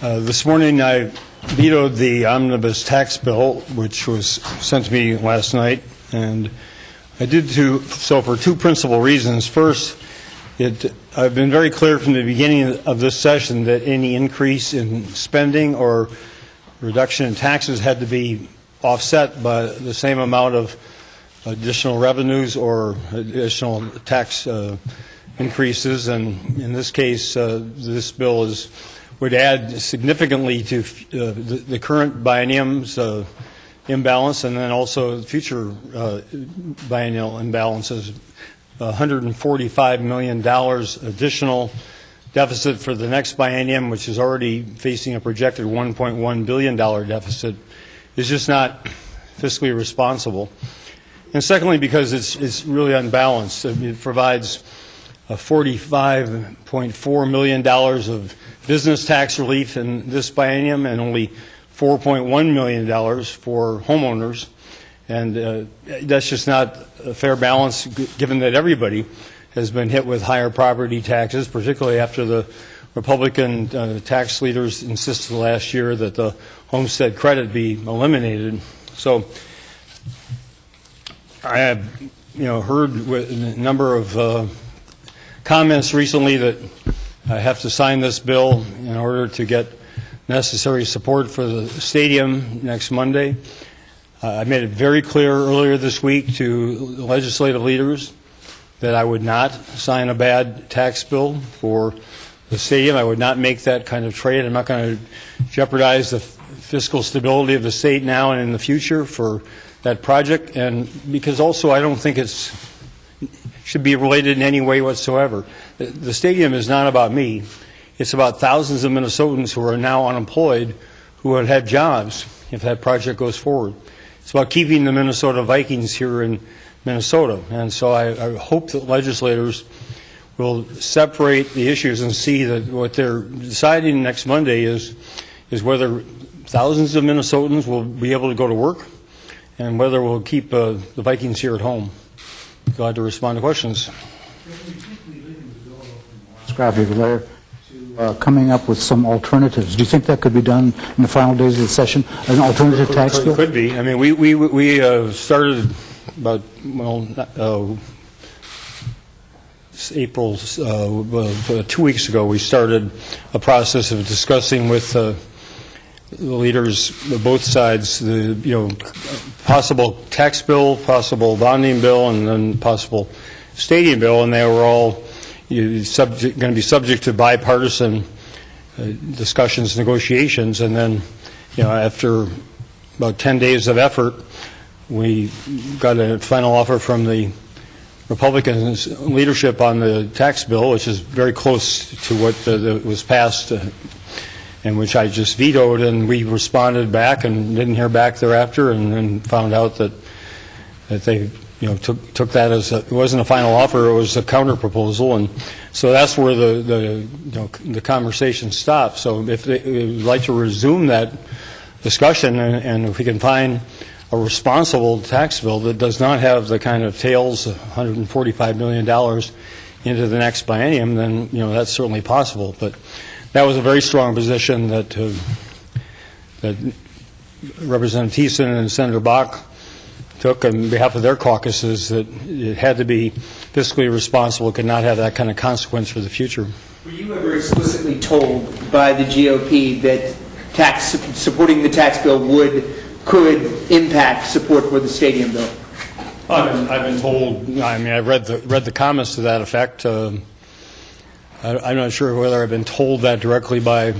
This morning I vetoed the Omnibus Tax bill, which was sent to me last night, and I did so for two principal reasons. First, I've been very clear from the beginning of this session that any increase in spending or reduction in taxes had to be offset by the same amount of additional revenues or additional tax increases, and in this case this bill would add significantly to the current biennium's imbalance, and then also future biennial imbalances. $145 million additional deficit for the next biennium, which is already facing a projected $1.1 billion deficit, is just not fiscally responsible. And secondly, because it's really unbalanced. It provides $45.4 million of business tax relief in this biennium and only $4.1 million for homeowners. And that's just not a fair balance, given that everybody has been hit with higher property taxes, particularly after the Republican tax leaders insisted last year that the homestead credit be eliminated. So I have heard a number of comments recently that I have to sign this bill in order to get necessary support for the stadium next Monday. I made it very clear earlier this week to legislative leaders that I would not sign a bad tax bill for the stadium. I would not make that kind of trade. I'm not going to jeopardize the fiscal stability of the state now and in the future for that project, and because also I don't think it should be related in any way whatsoever. The stadium is not about me. It's about thousands of Minnesotans who are now unemployed who would have jobs if that project goes forward. It's about keeping the Minnesota Vikings here in Minnesota. And so I hope that legislators will separate the issues and see that what they're deciding next Monday is whether thousands of Minnesotans will be able to go to work and whether we'll keep the Vikings here at home. Glad to respond to questions. Coming up with some alternatives. Do you think that could be done in the final days of the session? An alternative tax bill? It could be. I mean, we started about April 2 weeks ago. We started a process of discussing with the leaders of both sides the possible tax bill, possible bonding bill, and then possible stadium bill, and they were all going to be subject to bipartisan discussions, negotiations, and then, after about 10 days of effort, we got a final offer from the Republicans' leadership on the tax bill, which is very close to what was passed, and which I just vetoed, and we responded back and didn't hear back thereafter, and then found out that they took that as it wasn't a final offer; it was a counter proposal, and so that's where the conversation stopped. So if they would like to resume that discussion, and if we can find a responsible tax bill that does not have the kind of tails, $145 million into the next biennium, then that's certainly possible. But that was a very strong position that Representative Thiessen and Senator Bach took on behalf of their caucuses, that it had to be fiscally responsible, could not have that kind of consequence for the future. Were you ever explicitly told by the GOP that supporting the tax bill could impact support for the stadium bill? I've been told. I mean, I read the comments to that effect. I'm not sure whether I've been told that directly by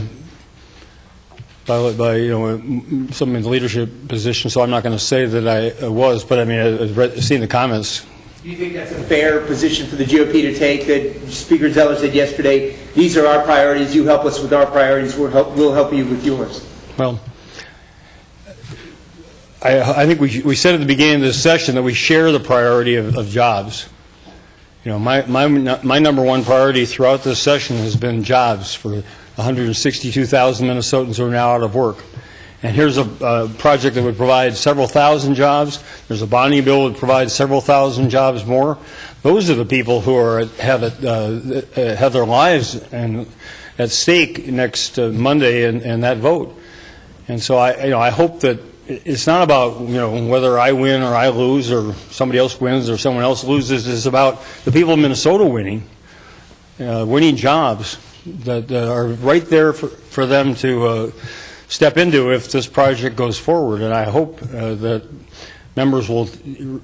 some in the leadership position, so I'm not going to say that I was, but I mean, I've seen the comments. Do you think that's a fair position for the GOP to take, that Speaker Zeller said yesterday, these are our priorities, you help us with our priorities, we'll help you with yours? Well, I think we said at the beginning of this session that we share the priority of jobs. My number one priority throughout this session has been jobs for 162,000 Minnesotans who are now out of work. and here's a project that would provide several thousand jobs. There's a bonding bill that would provide several thousand jobs more. Those are the people who have their lives at stake next Monday in that vote. And so I hope that it's not about whether I win or I lose or somebody else wins or someone else loses. It's about the people of Minnesota winning jobs that are right there for them to step into if this project goes forward. And I hope that members will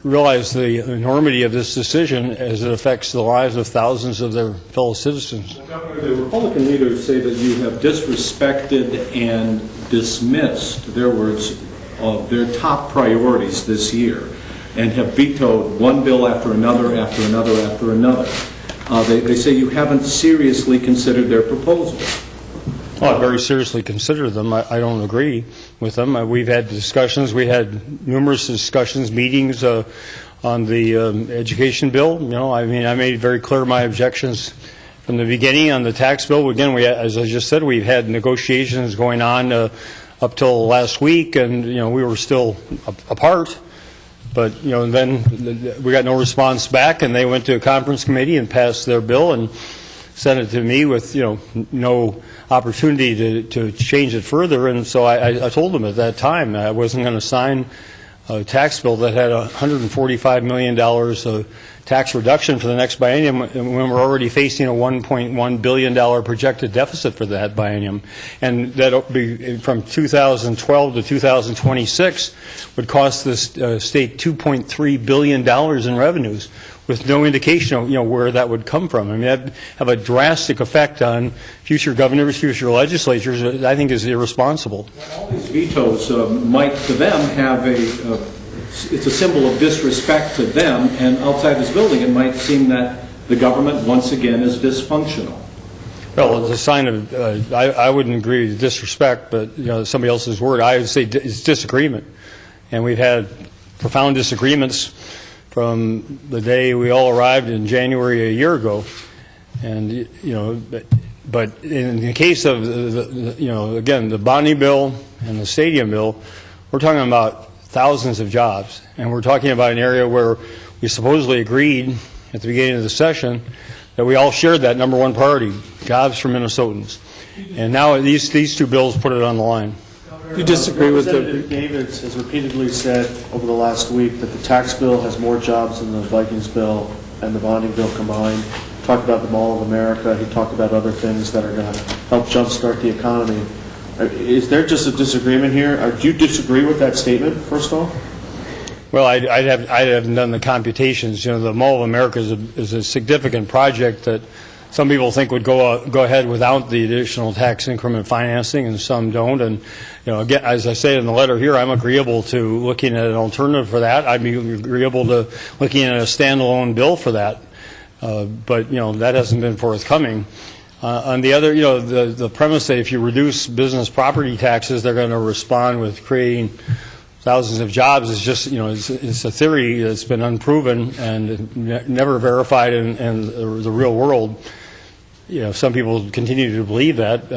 realize the enormity of this decision as it affects the lives of thousands of their fellow citizens. Well, Governor, the Republican leaders say that you have disrespected and dismissed, their words, of their top priorities this year and have vetoed one bill after another, after another, after another. They say you haven't seriously considered their proposals. Well, I very seriously consider them. I don't agree with them. We've had discussions. We had numerous discussions, meetings on the education bill. I made very clear my objections from the beginning on the tax bill. Again, as I just said, we've had negotiations going on up till last week, and we were still apart. But then we got no response back, and they went to a conference committee and passed their bill and sent it to me with no opportunity to change it further. And so I told them at that time I wasn't going to sign a tax bill that had $145 million of tax reduction for the next biennium when we're already facing a $1.1 billion projected deficit for that biennium. And that'll be from 2012 to 2026 would cost the state $2.3 billion in revenues, with no indication of where that would come from. That'd have a drastic effect on future governors, future legislatures. That I think is irresponsible. All these vetoes might, to them, have it's a symbol of disrespect to them, and outside this building it might seem that the government once again is dysfunctional. Well, it's a sign of, I wouldn't agree with disrespect, but somebody else's word. I would say it's disagreement. And we've had profound disagreements from the day we all arrived in January a year ago. And, but in the case of, again, the bonding bill and the stadium bill, we're talking about thousands of jobs. And we're talking about an area where we supposedly agreed at the beginning of the session that we all shared that number one priority, jobs for Minnesotans. And now these two bills put it on the line. You disagree with Representative David has repeatedly said over the last week that the tax bill has more jobs than the Vikings bill and the bonding bill combined. He talked about the Mall of America. He talked about other things that are going to help jumpstart the economy. Is there just a disagreement here? Do you disagree with that statement, first of all? Well, I haven't done the computations. The Mall of America is a significant project that some people think would go ahead without the additional tax increment financing, and some don't. And again, as I say in the letter here, I'm agreeable to looking at an alternative for that. I'd be agreeable to looking at a standalone bill for that. But that hasn't been forthcoming. On the other, the premise that if you reduce business property taxes, they're going to respond with creating thousands of jobs is just, it's a theory that's been unproven and never verified in the real world. Some people continue to believe that.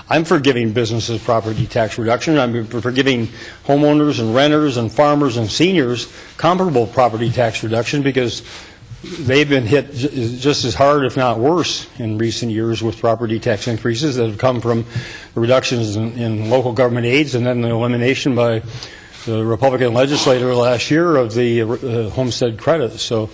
I'm for giving businesses property tax reduction. I'm for giving homeowners and renters and farmers and seniors comparable property tax reduction because they've been hit just as hard, if not worse, in recent years with property tax increases that have come from reductions in local government aids and then the elimination by the Republican legislator last year of the homestead credit. So,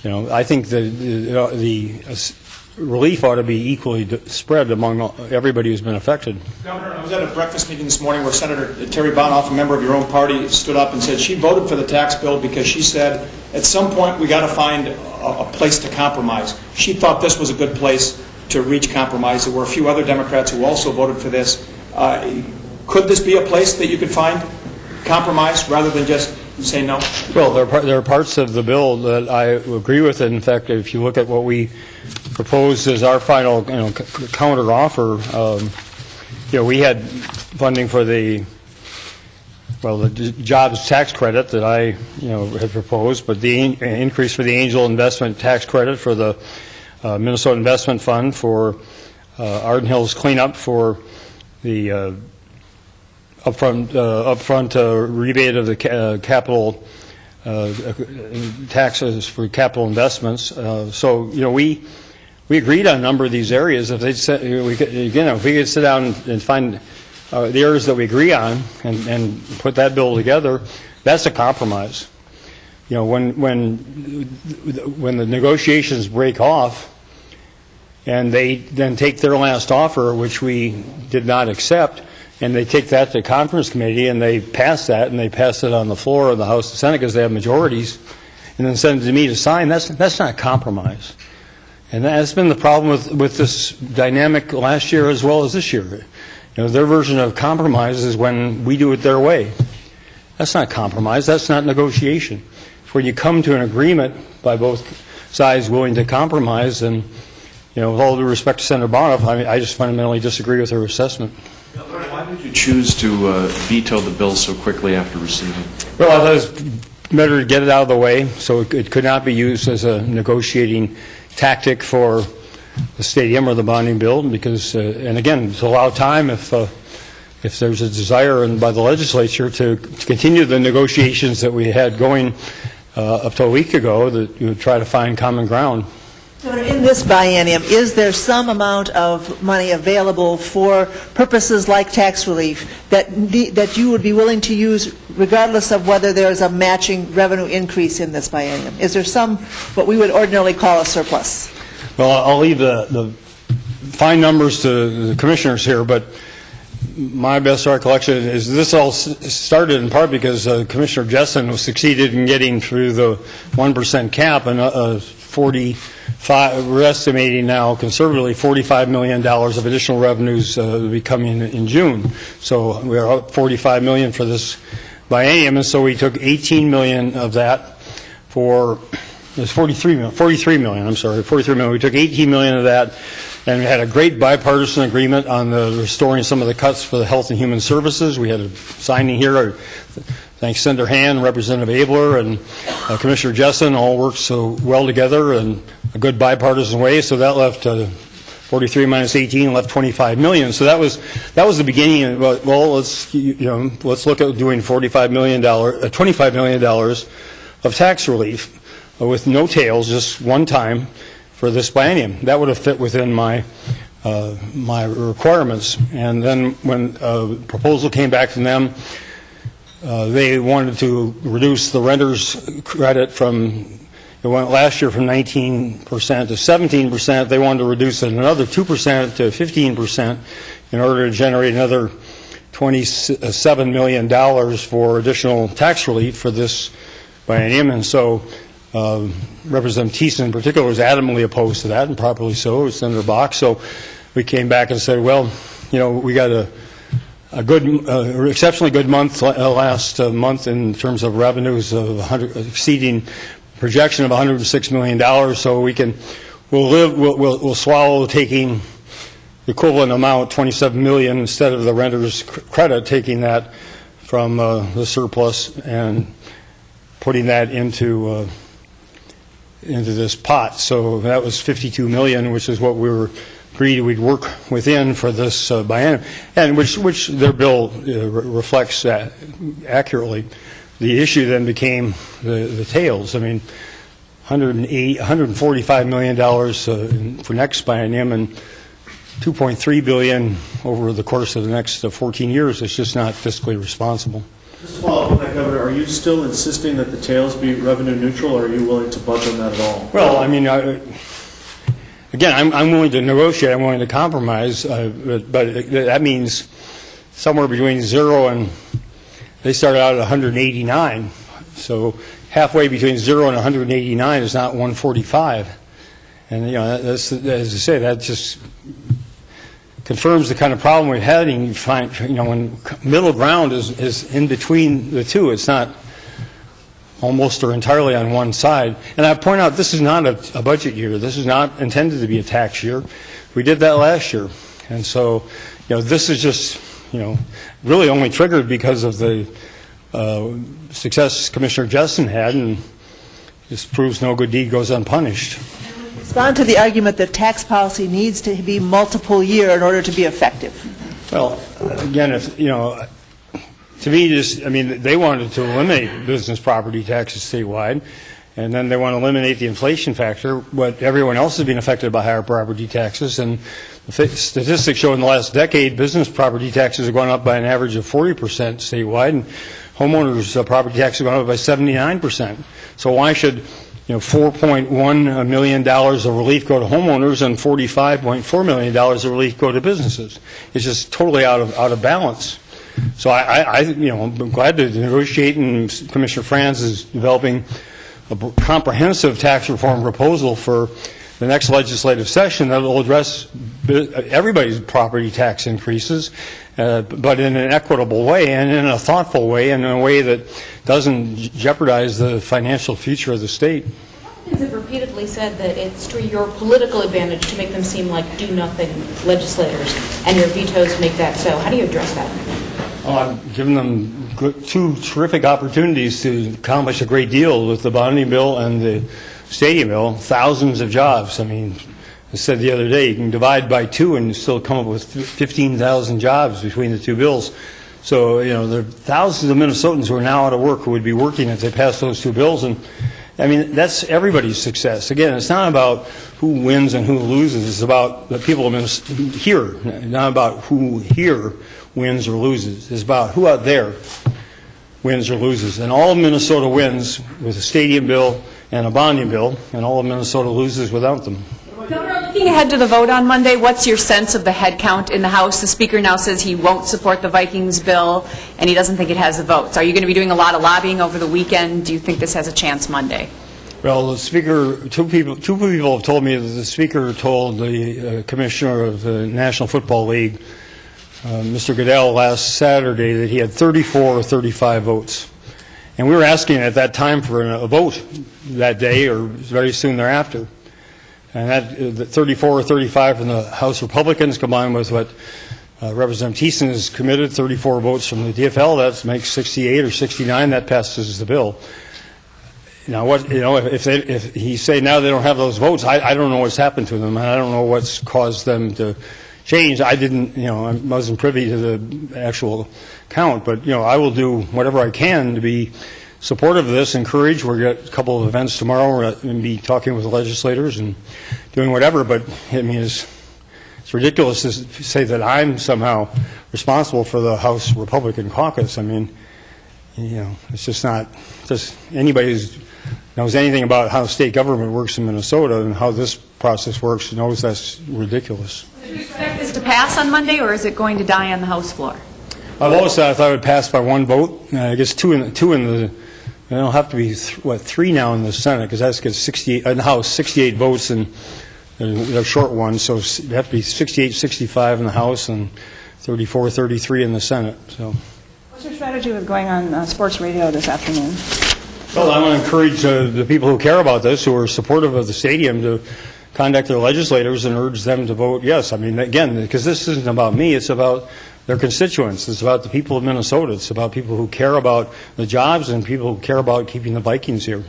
I think that the relief ought to be equally spread among everybody who's been affected. Governor, I was at a breakfast meeting this morning where Senator Terry Bonoff, a member of your own party, stood up and said she voted for the tax bill because she said at some point we got to find a place to compromise. She thought this was a good place to reach compromise. There were a few other Democrats who also voted for this. Could this be a place that you could find compromise rather than just say no? Well, there are parts of the bill that I agree with. In fact, if you look at what we proposed as our final counter offer, we had funding for the jobs tax credit that I had proposed, but the increase for the angel investment tax credit for the Minnesota Investment Fund, for Arden Hills cleanup, for the upfront rebate of the capital taxes for capital investments. So, we agreed on a number of these areas. If they said, if we could sit down and find the areas that we agree on and put that bill together, that's a compromise. When the negotiations break off and they then take their last offer, which we did not accept, and they take that to conference committee and they pass that, and they pass it on the floor of the House and Senate because they have majorities, and then send it to me to sign, that's not compromise. And that's been the problem with this dynamic last year as well as this year. Their version of compromise is when we do it their way. That's not compromise. That's not negotiation. It's when you come to an agreement by both sides willing to compromise, and, with all due respect to Senator Bonoff, I just fundamentally disagree with her assessment. Why did you choose to veto the bill so quickly after receiving it? Well, I thought it was better to get it out of the way so it could not be used as a negotiating tactic for the stadium or the bonding bill, because, and again, to allow time if there's a desire by the legislature to continue the negotiations that we had going up to a week ago, that you would try to find common ground. In this biennium, is there some amount of money available for purposes like tax relief that you would be willing to use regardless of whether there's a matching revenue increase in this biennium? Is there some, what we would ordinarily call a surplus? Well, I'll leave the fine numbers to the commissioners here, but my best recollection is this all started in part because Commissioner Jessen succeeded in getting through the 1% cap, and we're estimating now conservatively $45 million of additional revenues will be coming in June. So we're up $45 million for this biennium, and so we took $18 million of that for, it was $43 million, I'm sorry, $43 million. We took $18 million of that, and we had a great bipartisan agreement on restoring some of the cuts for the Health and Human Services. We had a signing here. Thanks, Senator Hand, Representative Abler, and Commissioner Jessen all worked so well together in a good bipartisan way. So that left 43 minus 18 left $25 million. So that was the beginning. Well, let's look at doing $25 million of tax relief with no tails, just one time for this biennium. That would have fit within my requirements. And then when a proposal came back from them, they wanted to reduce the renter's credit from, it went last year from 19% to 17%. They wanted to reduce it another 2% to 15% in order to generate another $27 million for additional tax relief for this biennium. And so Representative Thiessen in particular was adamantly opposed to that, and properly so, with Senator Bach. So we came back and said, well, we got a exceptionally good month last month in terms of revenues of exceeding projection of $106 million. So we'll swallow taking the equivalent amount, $27 million, instead of the renter's credit, taking that from the surplus and putting that into this pot. So that was $52 million, which is what we were agreed we'd work within for this biennium, and which their bill reflects accurately. The issue then became the tails. I mean, $145 million for next biennium, and $2.3 billion over the course of the next 14 years. It's just not fiscally responsible. Just to follow up on that, Governor, are you still insisting that the tails be revenue neutral, or are you willing to budge on that at all? Well, I mean, again, I'm willing to negotiate. I'm willing to compromise, but that means somewhere between 0 and, they started out at 189. So halfway between 0 and 189 is not 145. And, that's, as I say, that just confirms the kind of problem we're having. You find, when middle ground is in between the two. It's not almost or entirely on one side. And I point out, this is not a budget year. This is not intended to be a tax year. We did that last year. And so, this is just, really only triggered because of the success Commissioner Jessen had, and this proves no good deed goes unpunished. Respond to the argument that tax policy needs to be multiple year in order to be effective. Well, again, if to me, just, I mean, they wanted to eliminate business property taxes statewide, and then they want to eliminate the inflation factor, but everyone else is being affected by higher property taxes, and the statistics show in the last decade, business property taxes have gone up by an average of 40% statewide, and homeowners' property taxes have gone up by 79%. So why should $4.1 million of relief go to homeowners and $45.4 million of relief go to businesses? It's just totally out of balance. So I'm glad to negotiate, and Commissioner Franz is developing a comprehensive tax reform proposal for the next legislative session that will address everybody's property tax increases, but in an equitable way and in a thoughtful way and in a way that doesn't jeopardize the financial future of the state. Republicans have repeatedly said that it's to your political advantage to make them seem like do-nothing legislators, and your vetoes make that so. How do you address that? I've given them two terrific opportunities to accomplish a great deal with the bonding bill and the stadium bill. Thousands of jobs. I mean, I said the other day, you can divide by 2 and still come up with 15,000 jobs between the two bills. So, there are thousands of Minnesotans who are now out of work who would be working if they passed those two bills. And, I mean, that's everybody's success. Again, it's not about who wins and who loses. It's about the people here, not about who here wins or loses. It's about who out there wins or loses. And all of Minnesota wins with a stadium bill and a bonding bill, and all of Minnesota loses without them. Governor, looking ahead to the vote on Monday, what's your sense of the head count in the House? The Speaker now says he won't support the Vikings bill, and he doesn't think it has the votes. Are you going to be doing a lot of lobbying over the weekend? Do you think this has a chance Monday? Well, the Speaker, two people have told me that the Speaker told the Commissioner of the National Football League, Mr. Goodell, last Saturday that he had 34 or 35 votes. And we were asking at that time for a vote that day or very soon thereafter. And that 34 or 35 from the House Republicans combined with what Representative Thiessen has committed, 34 votes from the DFL, that makes 68 or 69, that passes the bill. Now, if he say now they don't have those votes, I don't know what's happened to them, and I don't know what's caused them to change. I wasn't privy to the actual count, but, I will do whatever I can to be supportive of this, encourage. We've got a couple of events tomorrow. We're going to be talking with the legislators and doing whatever, but, I mean, it's ridiculous to say that I'm somehow responsible for the House Republican caucus. I mean, it's just not, anybody who knows anything about how state government works in Minnesota and how this process works knows that's ridiculous. Do you expect this to pass on Monday, or is it going to die on the House floor? I've always said I thought it would pass by one vote. I guess two in the. It'll have to be 3 now in the Senate, because that's got 68 in the House, 68 votes, and they're short ones, so it have to be 68, 65 in the House and 34, 33 in the Senate. So. What's your strategy with going on sports radio this afternoon? Well, I want to encourage the people who care about this, who are supportive of the stadium, to contact their legislators and urge them to vote yes. I mean, again, because this isn't about me, it's about their constituents. It's about the people of Minnesota. It's about people who care about the jobs and people who care about keeping the Vikings here.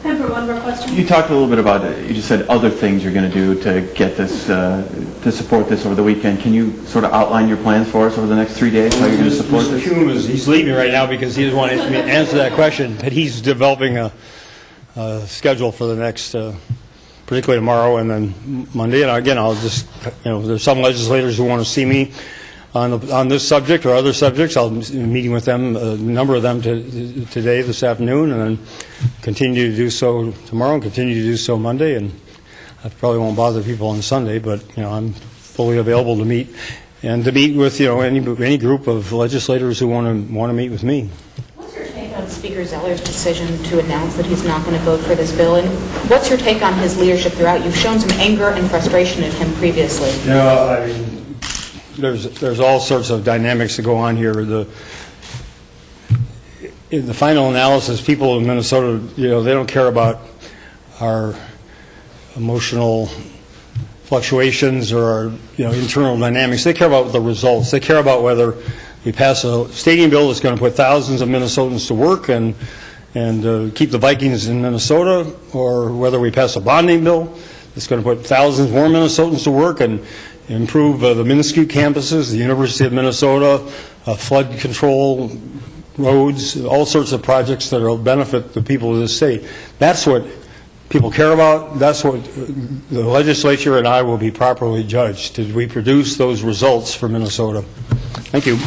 Time for one more question. You talked a little bit about it. You just said other things you're going to do to get this, to support this over the weekend. Can you sort of outline your plans for us over the next 3 days, how you're going to support this? Mr. Hume he's leaving right now because he doesn't want to answer that question, but he's developing a schedule for the next, particularly tomorrow and then Monday. And again, I'll just, there's some legislators who want to see me on this subject or other subjects. I'll be meeting with them, a number of them today, this afternoon, and then continue to do so tomorrow and continue to do so Monday. And I probably won't bother people on Sunday, but I'm fully available to meet and to meet with any group of legislators who want to meet with me. What's your take on Speaker Zeller's decision to announce that he's not going to vote for this bill? And what's your take on his leadership throughout? You've shown some anger and frustration in him previously. I mean, there's all sorts of dynamics that go on here. In the final analysis, people in Minnesota, they don't care about our emotional fluctuations or our internal dynamics. They care about the results. They care about whether we pass a stadium bill that's going to put thousands of Minnesotans to work and keep the Vikings in Minnesota, or whether we pass a bonding bill that's going to put thousands more Minnesotans to work and improve the Minnesota campuses, the University of Minnesota, flood control, roads, all sorts of projects that will benefit the people of this state. That's what people care about. That's what the legislature and I will be properly judged. Did we produce those results for Minnesota? Thank you.